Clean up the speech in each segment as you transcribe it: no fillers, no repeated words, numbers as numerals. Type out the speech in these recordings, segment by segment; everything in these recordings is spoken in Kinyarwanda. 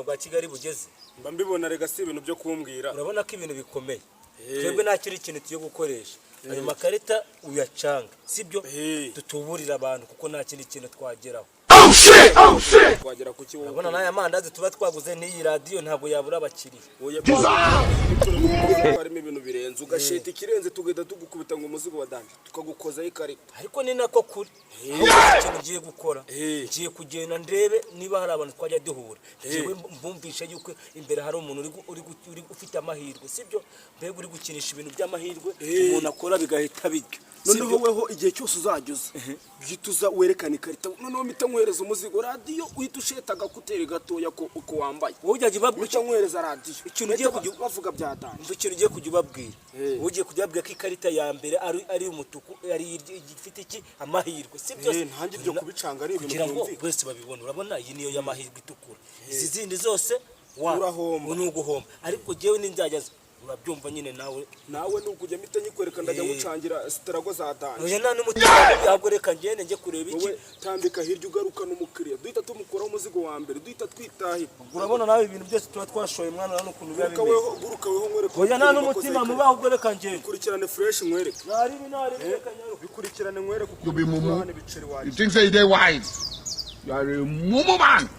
bwa Kigali bugeze mba mbibona rega si ibintu byo kumbwira urabona ko ibintu bikomeye twebwe nta kiri ikintu tuyo gukoresha ayo makarita uyacanga sibyo dutuburira abantu kuko nta kindi kintu twageraho twagera ku kiwo urabona n'aya mandazi tuba twaguze n'iyi radio ntabwo yabura abakiriya harimo ibintu birenze ugasheta ikirenze tugenda tugukubita ngo umuzigo wadanje tukagukozaho ikarita ariko ni nako kuri ikintu ugiye gukora ngiye kugenda ndebe niba hari abantu twajya duhura ngiye mbumvisha yuko imbere hari umuntu uri ufite amahirwe sibyo mbega uri gukinisha ibintu by'amahirwe umuntu akora bigahita bijya noneho weho igihe cyose uzajyuza gituza werekana ikarita noneho mpita nkwereza umuzigo radio uhita ushetaga kuteri gatoya ko uko wambaye wowe ujya babwira nkwereza radio ikintu ugiye kujya bavuga byadanje ikintu ugiye kujya ubabwira ugiye kujya babwira ko ikarita ya mbere ari umutuku ari igifite iki amahirwe sibyo ntange byo kubicanga ari ibintu byumvikana bose babibona urabona iyi niyo y'amahirwe itukura izi zindi zose urahomba n'uguhomba ariko jewe ninzajya urabyumva nyine nawe nukujya mpita nyikwereka ndajya gucangira starago za danje oya nta n'umutima yabwo reka ngende nje kureba iki tambika hirya ugaruka n'umukiriya duhita tumukuraho umuzigo wa mbere duhita twitahira urabona nawe ibintu byose tuba twashoye mwana nano kuntu biba bimeze guruka weho nkwereka oya nta n'umutima mubaho ubwo reka ngende bikurikirane fresh nkwereka reka nyaro bikurikirane nkwereka you be mumu you think say they wise you are a mumu man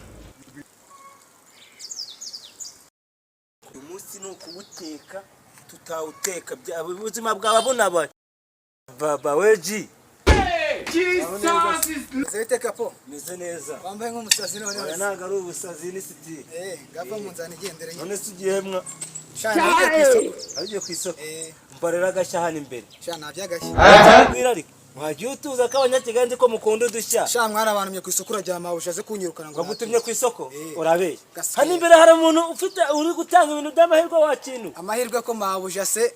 umunsi no kuwuteka tutawuteka ubuzima bwawe abona baba weji Ziteka po meze neza wambaye nk'umusazi none oya ntago ari ubusazi ni siti gava mu nzana igendere none sugiyemwa agiye ku isoko mbarera agashya hano imbere shana byagashya mwira ariko wagiye utuza ko abanyakiganzi ko mukunda udushya sha mwana abantu mye ku isoko urajya mawushaze kunyirukana ngo bagutumye ku isoko urabeye hano imbere hari umuntu ufite uri gutanga ibintu by'amahirwe wa kintu amahirwe ko mawusha se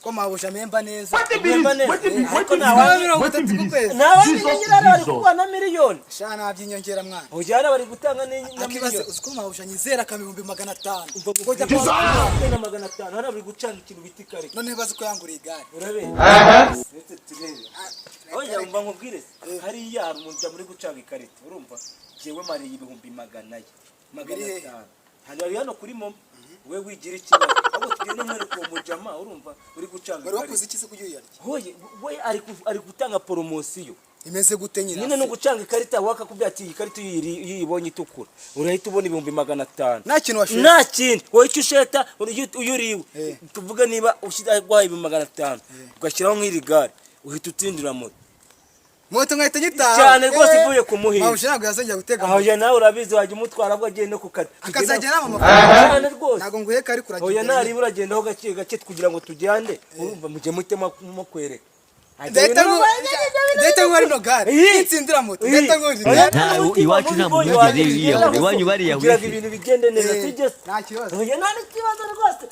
ko mawusha memba neza ariko nawe bari kubona miliyoni sha nabyinyongera mwana ujyana bari gutanga akibaze uko mawusha nyizera ka 500 ngo jya kwa 500 hano bari gucanga ikintu biti kare none bazi ko yanguriye igare urabeye oya umva nkubwire hariya hari umuntu muri gucanga ikarita urumva jewe mariye 500 hano hano kuri momo we wigira ikibazo abo tugende mwere ko mujama urumva uri gucanga bari wakoze iki se kujyuyarya hoye we ari gutanga promotion imeze gute nyina nyine no gucanga ikarita waka kubyati ikarita yibonye itukura urahita ubona 500 nta kintu washije nta kintu wowe icyo usheta uyuriwe tuvuga niba ushida gwaye 500 ugashyiraho nk'iri gare uhita utindira moto ngahita nyitaha cyane rwose ivuye ku muhira mawusha ntabwo yazongera gutega aho ya nawe urabizi wajya umutwara bwo agende ku kare akazajya n'amafaranga cyane rwose ntabwo nguye kari kuragenda oya nari uragenda ho gake gake kugira ngo tujyande urumva mujye mutema mu kwereka ndahita ngwari no gare itsindira moto ndahita ngwari iwacu nta muntu ugeze yiyahure iwanyu bariyahure kugira ibintu bigende neza tugeze nta kibazo oya nta kibazo rwose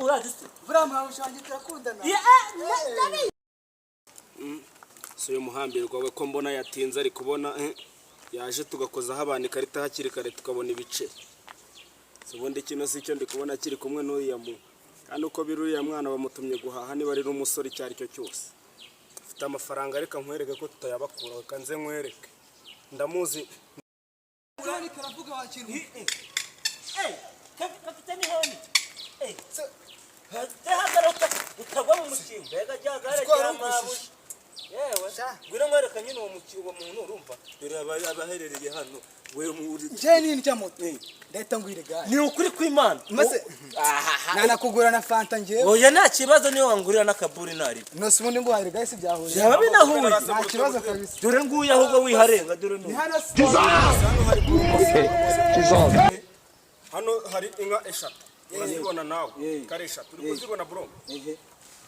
uradise buriya mawusha wanjye turakundana so yo muhambiro kwawe ko mbona yatinze ari kubona yaje tugakozaho abantu ikarita hakiri kare tukabona ibice ubundi kino si cyo ndi kubona kiri kumwe n'uriya mu kandi uko biruriya mwana bamutumye guhaha niba ari n'umusore cyari cyo cyose afite amafaranga ariko nkwereke ko tutayabakura kanze nkwereke ndamuzi urani karavuga wakintu kapitani honi hagarota utagwa mu mukingo yega jagare cyamabuye yewe gwira nkwereka nyine uwo muntu urumva dore abaherereye hano we muri je nini cya moto ndahita ngwire gare ni ukuri kw'Imana maze nanakugura na fanta ngewe oya nta kibazo niyo wangurira n'akaburi nari nose ubundi ngo harega isi byahuye yaba binahuye nta kibazo kabisa dore nguye ahubwo wiharenga dore no hano hari inka eshatu urazibona nawe kare eshatu uri kuzibona bro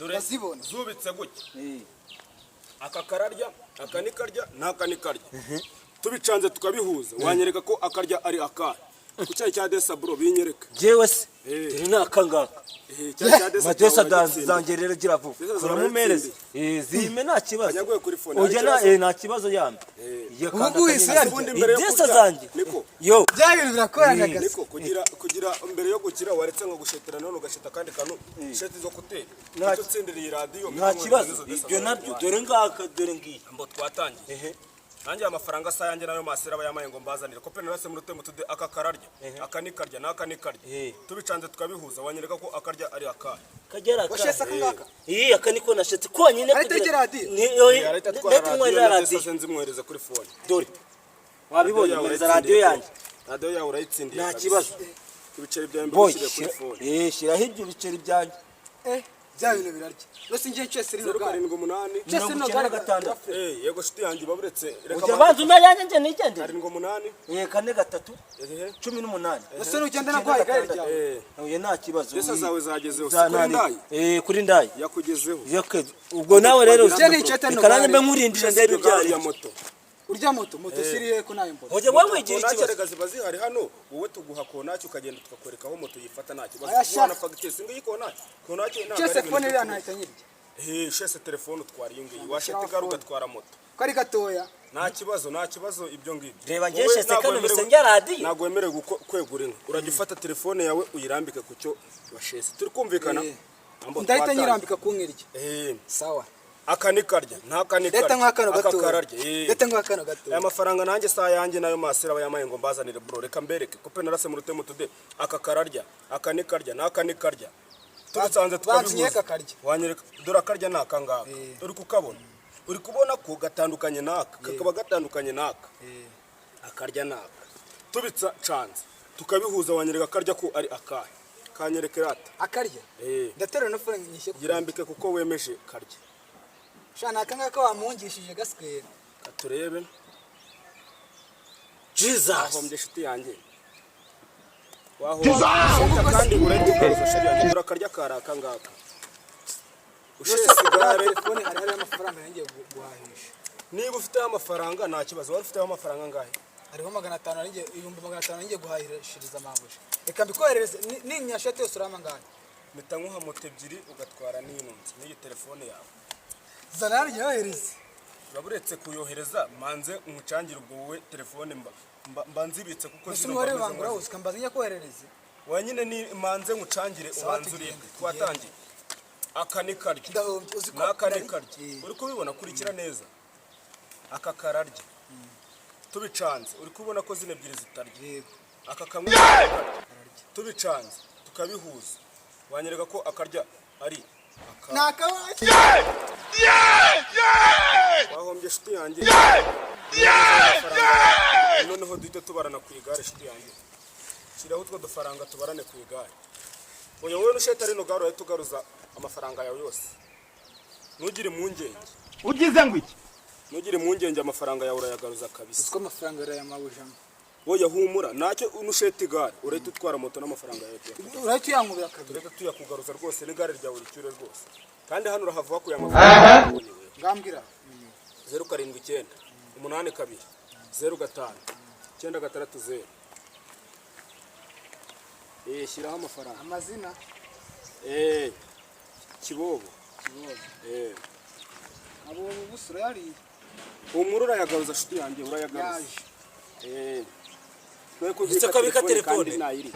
dore zibona zubitse gutya aka kararya aka nikarya n'aka nikarya tubicanze tukabihuza wanyereka ko akarya ari akara ku cyayi cya desa bro binyereka jewe se dore nakangaka Matesa zanjye rero gira vuba uramumereze zime nta kibazo oya nta kibazo yambe ubu isi Desa zanjye yo byabintu birakorana gase niko kugira mbere yo gukira waretse ngo gushetera none ugasheta kandi kanu sheti zo kutera nicyo tsindiriye radio nta kibazo ibyo nabyo dore ngaka dore ngiye mbo twatangiye nanjye amafaranga asa yanjye nayo masera bayamaye ngo mbazanire ko pene rase mu rutemo tude aka kararya aka ni karya n'aka ni karya tubicanze tukabihuza wanyereka ko akarya ari akahe kagera washese akangaka aka niko nashetse konyine aritegera radio twara radio senze mwohereza kuri phone dore wabibonye mwohereza radio yanjye radio yawe urayitsindiye nta kibazo ibiceri bya mbere ushyire kuri phone shiraho ibyo biceri byanjye bya bintu birarya rose ngiye cyese rino gare 78 cyese no gare gatandatu yego shiti yanjye baburetse reka ujya banza umeyanjye nje nigende 78 4 18 rose n'ugenda nakwaye gare ryawe oya nta kibazo Yesa zawe zagezeho kuri ndayi kuri ndayi yakugezeho ubwo nawe rero ikaranye mbe nkurindira ndebe byari ya moto urya moto siriye ko nayo mbona hoje wowe wigira ikibazo nacyo ziba zihari hano wowe tuguha konaki ukagenda tukakwereka aho moto yifata nta kibazo ubona fagitire singo konaki nta cyese phone iri anahita nyirya shese telefone utwara iyi ngiyi washete garu ugatwara moto kari gatoya nta kibazo ibyo ngibyo reba ngeshe sekano misengya radio ntago wemerewe kwegura inka urajya ufata telefone yawe uyirambike ku cyo washese turi kumvikana ndahita nyirambika ku nkirya sawa aka ni karya n'aka ni leta nk'akano gato kararya leta nk'akano gato aya mafaranga nanjye saa yanjye nayo masera bayamaye ngo mbazanire bro reka mbereke ko pene rase mu rutemo tude aka kararya aka ni karya n'aka ni karya tubisanze twabihuza wanyereka dore akarya n'aka ngaka uri kukabona uri kubona ko gatandukanye n'aka kakaba gatandukanye n'aka akarya n'aka tubicanze tukabihuza wanyereka akarya ko ari akahe kanyereke rata akarya ndatera no phone nyishye girambike kuko wemeje karya shana akangaka wamungishije gaskere turebe Jesus ahombye shiti yanjye kandi uretse shari urakarya karaka ngaka ushese igare phone hari amafaranga yangiye guhahisha niba ufite amafaranga nta kibazo wari ufite amafaranga ngahe hariho 500 yangiye 500 yangiye guhahirishiriza amabuje reka mbikoherereze ninyashate yose urama ngahe mpita nkuha moto ebyiri ugatwara n'inunzi n'iyi telefone yawe zanari yohereze baburetse kuyohereza manze umucangire ubwo wowe telefone mbanzibitse kuko zino wari bangura uzikambaza nya koherereze wanyine ni manze umucangire ubanzuriye twatangiye aka ni karya n'aka ni karya uri kubibona kurikira neza aka kararya tubicanze uri kubona ko zine ebyiri zitarya aka kamwe tubicanze tukabihuza wanyereka ko akarya ari nakawaje wahombye shiti yanjye noneho duhita tubarana ku igare shiti yanjye shiraho utwo dufaranga tubarane ku igare oya wowe nusheta rino garo ahita ugaruza amafaranga yawe yose ntugire impungenge ugize ngo iki ntugire impungenge amafaranga yawe urayagaruza kabisa uko amafaranga yarayamabujamo woya humura nacyo unusheta igare urahita utwara moto n'amafaranga yawe urahita uyankubira kabiri reka tuyakugaruza rwose n'igare ryawe ricyure rwose kandi hano urahava kuya amafaranga ngambwira 079 82 05 960 shiraho amafaranga amazina kibobo abo busura yari umuru urayagaruza shiti yanjye urayagaruza Ese kabika telefone telefone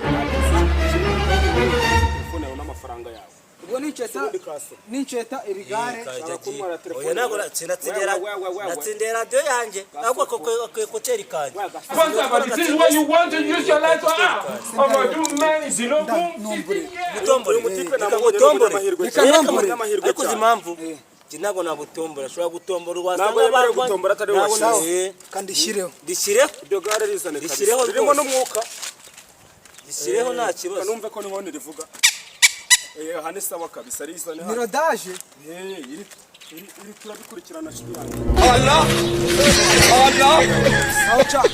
yawe n'amafaranga yawe ubwo ninceta ibigare oya nago natsindera radio yanjye ahubwo ko teri kanje But this is what you want to use your life for. Oh, you man, zero boom. gutombora ariko zimamvu Jinago na gutombora shobora gutombora urwasanga abantu gutombora atari washize kandi shireho dishireho ibyo gare rizane dishireho ririmo n'umwuka dishireho nta kibazo numve ko niho rivuga hani sawa kabisa rizane ni rodage iri turabikurikirana shiti yanjye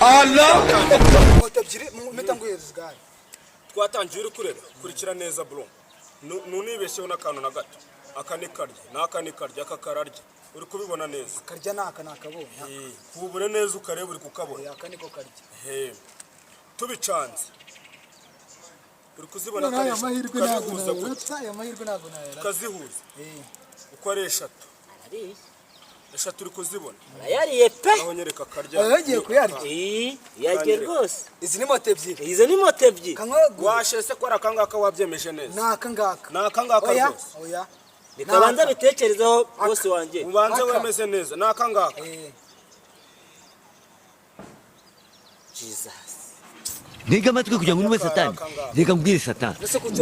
Allah moto ebyiri mpita nguhereza igare twatangiye uri kureba kurikira neza bro nunibeshyeho n'akantu na gato aka ni karya n'aka ni karya aka kararya uri kubibona neza karya naka nakabonye kubure neza ukareba uri kukabona aka niko karya tubicanze uri kuzibona aya mahirwe ntabwo ukazihuza uko ari eshatu uri kuzibona yariye pe aho nyereka akarya yagiye kuyarya yagiye rwose izi ni moto ebyiri izo ni moto ebyiri washese ko ari akangaka wabyemeje neza naka ngaka ni akangaka rwose oya bikabanza bitekerezaho bose wanjye ubanze wemeze neza ni akangaka Ntega amatwi kugira ngo numve satani. Reka mbwire satani.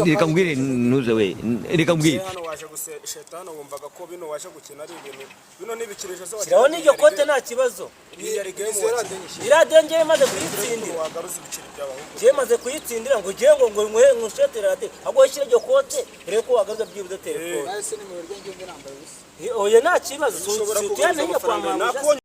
Reka mbwire nuze we. Reka mbwire. hano waje guseta hano wumvaga ko bino waje gukina ari ibintu bino nibikirije zo shyiraho n'iryo kote nta kibazo. yari game waje Iradenge maze kuyitsindira. wagaruza ibiciro by'abahungu Je maze kuyitsindira ngo je ngo nkushetera rade. Ahubwo shyira iryo kote rero ko wagaruza byibuze telefone. Ese ni mu buryo ngende nambaye ubusa. Oya nta kibazo. ushobora Sutiyane kuguza njya kwa amafaranga mama. nako